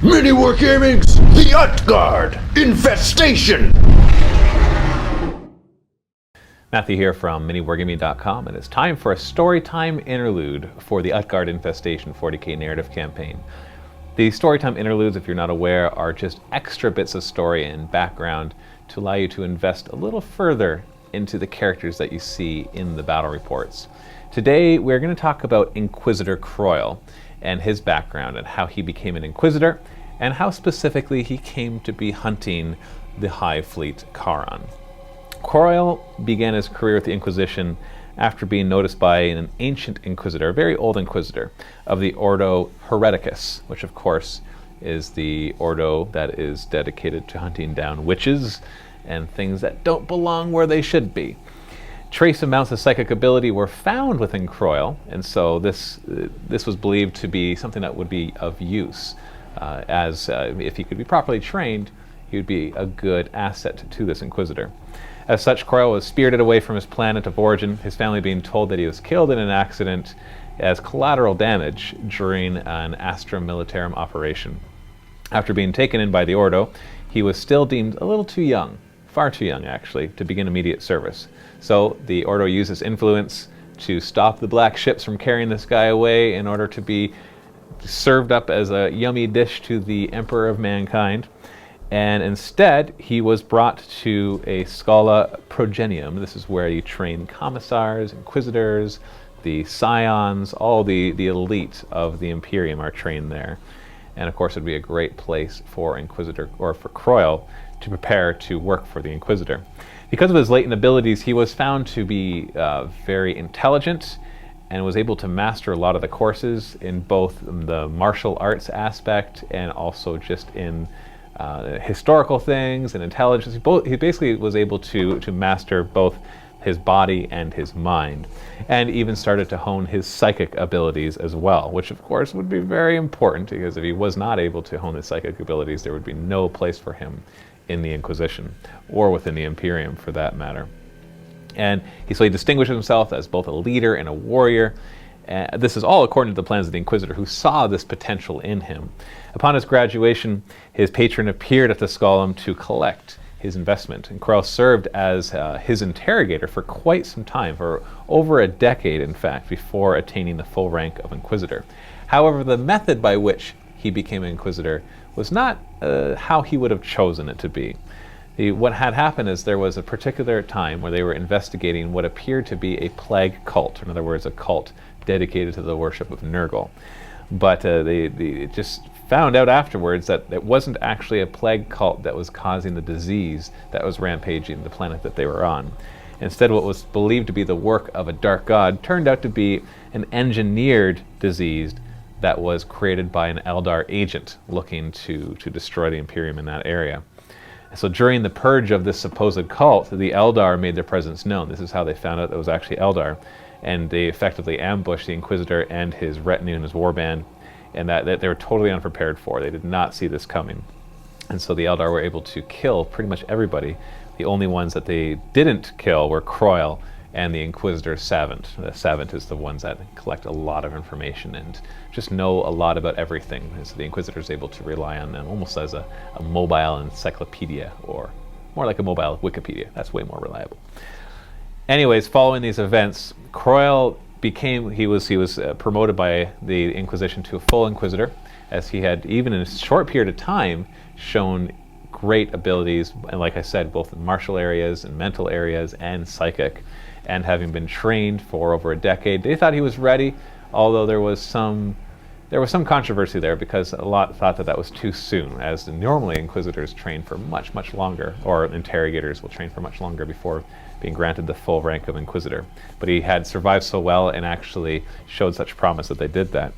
MiniWarGaming's The Utgard Infestation! Matthew here from MiniWarGaming.com, and it's time for a storytime interlude for the Utgard Infestation 40k narrative campaign. The storytime interludes, if you're not aware, are just extra bits of story and background to allow you to invest a little further into the characters that you see in the battle reports. Today we're going to talk about Inquisitor Croyle and his background and how he became an Inquisitor and how specifically he came to be hunting the High Fleet Charon. Croyle began his career with the Inquisition after being noticed by an ancient Inquisitor, a very old Inquisitor, of the Ordo Hereticus, which of course is the Ordo that is dedicated to hunting down witches and things that don't belong where they should be. Trace amounts of psychic ability were found within Croyle, and so this was believed to be something that would be of use, as if he could be properly trained, he would be a good asset to this Inquisitor. As such, Croyle was spirited away from his planet of origin, his family being told that he was killed in an accident as collateral damage during an Astra Militarum operation. After being taken in by the Ordo, he was still deemed a little too young, far too young actually, to begin immediate service. So the Ordo used his influence to stop the black ships from carrying this guy away in order to be served up as a yummy dish to the Emperor of Mankind. And instead, he was brought to a Scala Progenium. This is where you train commissars, inquisitors, the scions, all the elite of the Imperium are trained there. And of course, it would be a great place for Inquisitor, or for Croyle, to prepare to work for the Inquisitor. Because of his latent abilities, he was found to be very intelligent and was able to master a lot of the courses in both the martial arts aspect and also just in historical things and intelligence. He basically was able to master both his body and his mind, and even started to hone his psychic abilities as well, which of course would be very important, because if he was not able to hone his psychic abilities, there would be no place for him in the Inquisition, or within the Imperium for that matter. And he distinguished himself as both a leader and a warrior. This is all according to the plans of the Inquisitor, who saw this potential in him. Upon his graduation, his patron appeared at the Scholum to collect his investment, and Croyle served as his interrogator for quite some time, for over a decade in fact, before attaining the full rank of Inquisitor. However, the method by which he became an Inquisitor was not how he would have chosen it to be. What had happened is there was a particular time where they were investigating what appeared to be a plague cult, in other words, a cult dedicated to the worship of Nurgle. But they just found out afterwards that it wasn't actually a plague cult that was causing the disease that was rampaging the planet that they were on. Instead, what was believed to be the work of a dark god turned out to be an engineered disease that was created by an Eldar agent looking to destroy the Imperium in that area. So during the purge of this supposed cult, the Eldar made their presence known. This is how they found out it was actually Eldar. And they effectively ambushed the Inquisitor and his retinue and his warband, and that they were totally unprepared for. They did not see this coming. And so the Eldar were able to kill pretty much everybody. The only ones that they didn't kill were Croyle and the Inquisitor's Savant. The Savant is the ones that collect a lot of information and just know a lot about everything. And so the Inquisitor is able to rely on them almost as a mobile encyclopedia, or more like a mobile Wikipedia. That's way more reliable. Anyways, following these events, Croyle was promoted by the Inquisition to a full Inquisitor, as he had, even in a short period of time, shown great abilities, and like I said, both in martial areas and mental areas and psychic. And having been trained for over a decade, they thought he was ready, although there was some controversy there, because a lot thought that was too soon, as normally Inquisitors train for much, much longer, or interrogators will train for much longer before being granted the full rank of Inquisitor. But he had survived so well and actually showed such promise that they did that.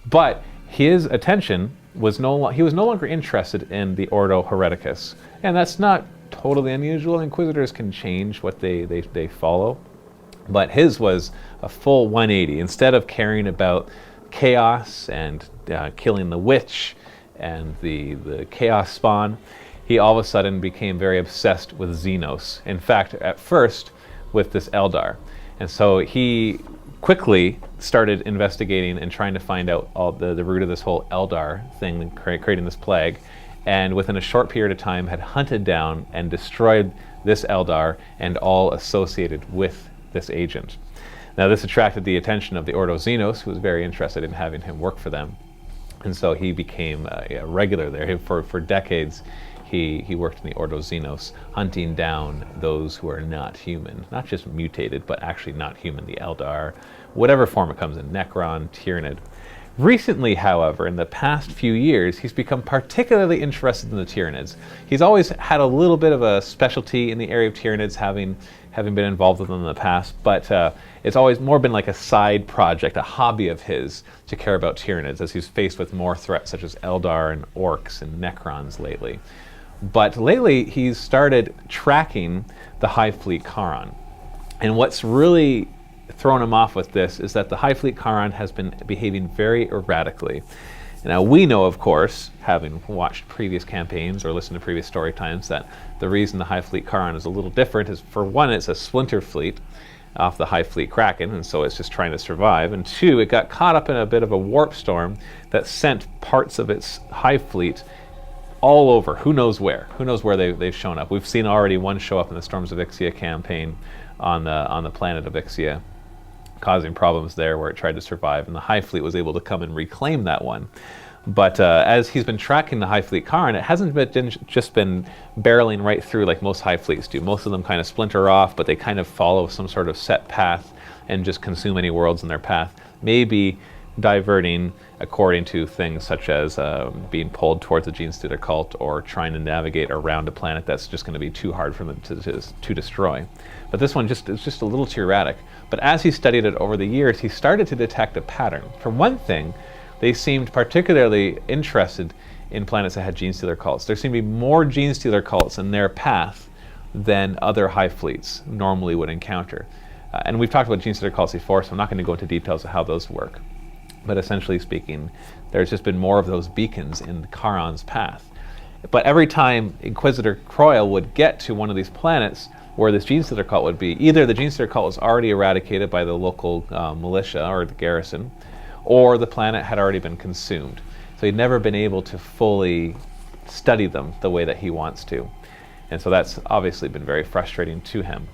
But his attention was no longer interested in the Ordo Hereticus, and that's not totally unusual. Inquisitors can change what they follow, but his was a full 180. Instead of caring about chaos and killing the witch and the chaos spawn, he all of a sudden became very obsessed with Xenos. In fact, at first with this Eldar. And so he quickly started investigating and trying to find out all the root of this whole Eldar thing, creating this plague, and within a short period of time had hunted down and destroyed this Eldar and all associated with this agent. Now this attracted the attention of the Ordo Xenos, who was very interested in having him work for them, and so he became a regular there. For decades he worked in the Ordo Xenos, hunting down those who are not human, not just mutated, but actually not human, the Eldar, whatever form it comes in, Necron, Tyranid. Recently, however, in the past few years, he's become particularly interested in the Tyranids. He's always had a little bit of a specialty in the area of Tyranids, having been involved with them in the past, but it's always more been like a side project, a hobby of his to care about Tyranids, as he's faced with more threats such as Eldar and Orcs and Necrons lately. But lately, he's started tracking the Hive Fleet Charon. And what's really thrown him off with this is that the Hive Fleet Charon has been behaving very erratically. Now we know, of course, having watched previous campaigns or listened to previous story times, that the reason the Hive Fleet Charon is a little different is, for one, it's a splinter fleet off the Hive Fleet Kraken, and so it's just trying to survive, and two, it got caught up in a bit of a warp storm that sent parts of its Hive Fleet all over. Who knows where they've shown up. We've seen already one show up in the Storms of Ixia campaign on the planet of Ixia, causing problems there where it tried to survive, and the Hive Fleet was able to come and reclaim that one. But as he's been tracking the Hive Fleet Charon, it hasn't just been barreling right through like most Hive Fleets do. Most of them kind of splinter off, but they kind of follow some sort of set path and just consume any worlds in their path. Maybe diverting according to things such as being pulled towards the Genestealer cult, or trying to navigate around a planet that's just going to be too hard for them to destroy. But this one is just a little too erratic. But as he studied it over the years, he started to detect a pattern. For one thing, they seemed particularly interested in planets that had Genestealer cults. There seemed to be more Genestealer cults in their path than other Hive Fleets normally would encounter. And we've talked about Genestealer cults before, so I'm not going to go into details of how those work. But essentially speaking, there's just been more of those beacons in Charon's path. But every time Inquisitor Croyle would get to one of these planets where this Genestealer cult would be, either the Genestealer cult was already eradicated by the local militia or the garrison, or the planet had already been consumed. So he'd never been able to fully study them the way that he wants to. And so that's obviously been very frustrating to him.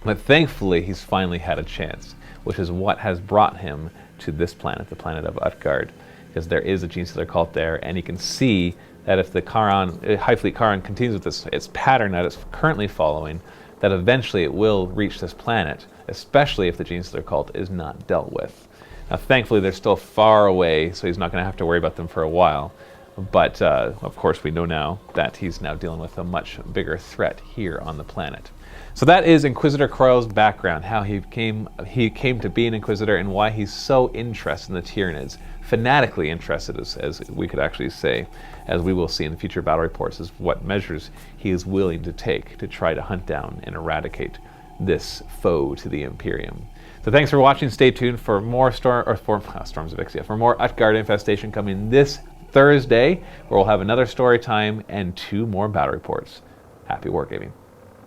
But thankfully, he's finally had a chance, which is what has brought him to this planet, the planet of Utgard, because there is a Genestealer cult there, and he can see that if the Hive Fleet Charon continues with its pattern that it's currently following, that eventually it will reach this planet, especially if the Genestealer cult is not dealt with. Now, thankfully, they're still far away, so he's not going to have to worry about them for a while. But, of course, we know now that he's now dealing with a much bigger threat here on the planet. So that is Inquisitor Croyle's background, how he came to be an Inquisitor, and why he's so interested in the Tyranids, fanatically interested, as we could actually say, as we will see in the future battle reports, is what measures he is willing to take to try to hunt down and eradicate this foe to the Imperium. So thanks for watching. Stay tuned for more Storms of Ixia, for more Utgard Infestation coming this Thursday, where we'll have another story time and 2 more battle reports. Happy wargaming.